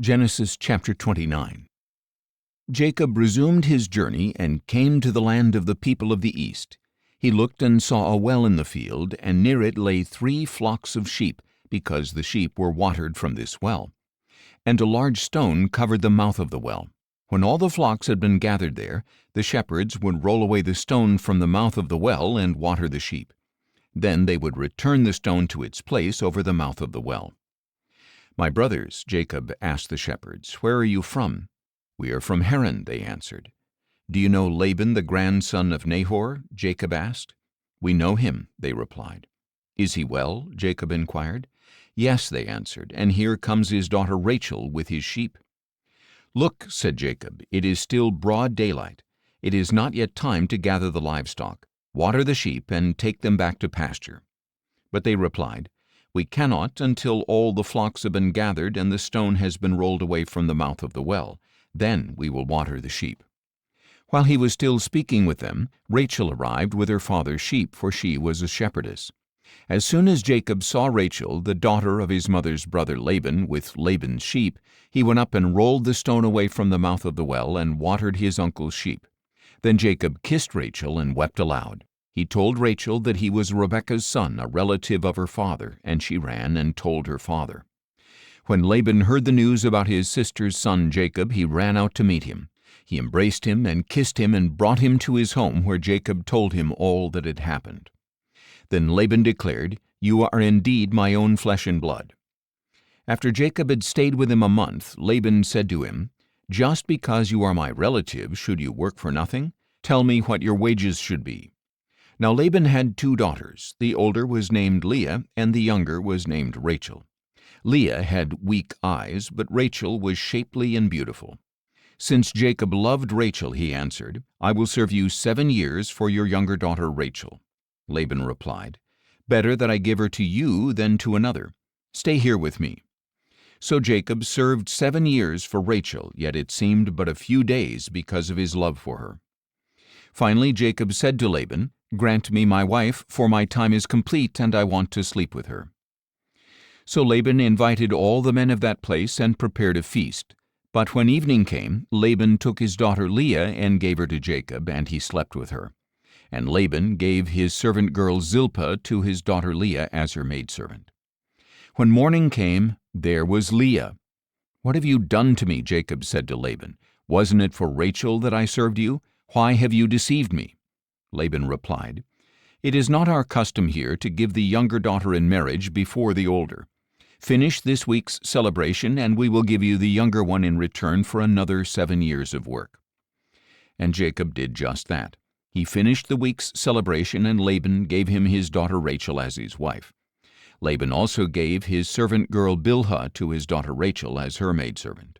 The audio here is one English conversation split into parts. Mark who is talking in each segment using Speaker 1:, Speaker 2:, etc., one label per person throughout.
Speaker 1: Genesis chapter 29. Jacob resumed his journey and came to the land of the people of the east. He looked and saw a well in the field, and near it lay 3 flocks of sheep, because the sheep were watered from this well. And a large stone covered the mouth of the well. When all the flocks had been gathered there, the shepherds would roll away the stone from the mouth of the well and water the sheep. Then they would return the stone to its place over the mouth of the well. "My brothers," Jacob asked the shepherds, "where are you from?" "We are from Haran," they answered. "Do you know Laban, the grandson of Nahor?" Jacob asked. "We know him," they replied. "Is he well?" Jacob inquired. "Yes," they answered, "and here comes his daughter Rachel with his sheep." "Look," said Jacob, "it is still broad daylight. It is not yet time to gather the livestock. Water the sheep and take them back to pasture." But they replied, "We cannot until all the flocks have been gathered and the stone has been rolled away from the mouth of the well. Then we will water the sheep." While he was still speaking with them, Rachel arrived with her father's sheep, for she was a shepherdess. As soon as Jacob saw Rachel, the daughter of his mother's brother Laban, with Laban's sheep, he went up and rolled the stone away from the mouth of the well and watered his uncle's sheep. Then Jacob kissed Rachel and wept aloud. He told Rachel that he was Rebekah's son, a relative of her father, and she ran and told her father. When Laban heard the news about his sister's son Jacob, he ran out to meet him. He embraced him and kissed him and brought him to his home, where Jacob told him all that had happened. Then Laban declared, "You are indeed my own flesh and blood." After Jacob had stayed with him a month, Laban said to him, "Just because you are my relative, should you work for nothing? Tell me what your wages should be." Now Laban had 2 daughters. The older was named Leah, and the younger was named Rachel. Leah had weak eyes, but Rachel was shapely and beautiful. Since Jacob loved Rachel, he answered, "I will serve you 7 years for your younger daughter Rachel." Laban replied, "Better that I give her to you than to another. Stay here with me." So Jacob served 7 years for Rachel, yet it seemed but a few days because of his love for her. Finally Jacob said to Laban, "Grant me my wife, for my time is complete, and I want to sleep with her." So Laban invited all the men of that place and prepared a feast. But when evening came, Laban took his daughter Leah and gave her to Jacob, and he slept with her. And Laban gave his servant girl Zilpah to his daughter Leah as her maidservant. When morning came, there was Leah. "What have you done to me?" Jacob said to Laban. "Wasn't it for Rachel that I served you? Why have you deceived me?" Laban replied, "It is not our custom here to give the younger daughter in marriage before the older. Finish this week's celebration, and we will give you the younger one in return for another 7 years of work." And Jacob did just that. He finished the week's celebration, and Laban gave him his daughter Rachel as his wife. Laban also gave his servant girl Bilhah to his daughter Rachel as her maidservant.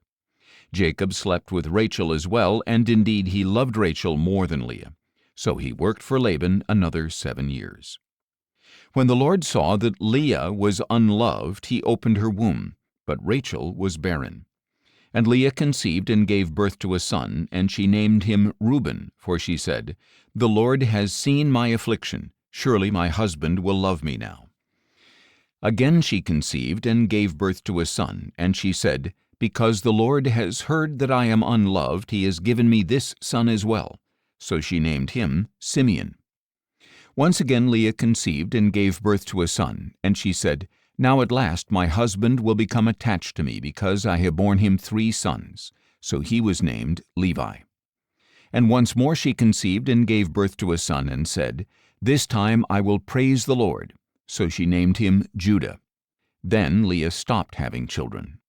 Speaker 1: Jacob slept with Rachel as well, and indeed he loved Rachel more than Leah. So he worked for Laban another 7 years. When the Lord saw that Leah was unloved, he opened her womb, but Rachel was barren. And Leah conceived and gave birth to a son, and she named him Reuben, for she said, "The Lord has seen my affliction. Surely my husband will love me now." Again she conceived and gave birth to a son, and she said, "Because the Lord has heard that I am unloved, he has given me this son as well." So she named him Simeon. Once again Leah conceived and gave birth to a son, and she said, "Now at last my husband will become attached to me, because I have borne him 3 sons." So he was named Levi. And once more she conceived and gave birth to a son, and said, "This time I will praise the Lord." So she named him Judah. Then Leah stopped having children.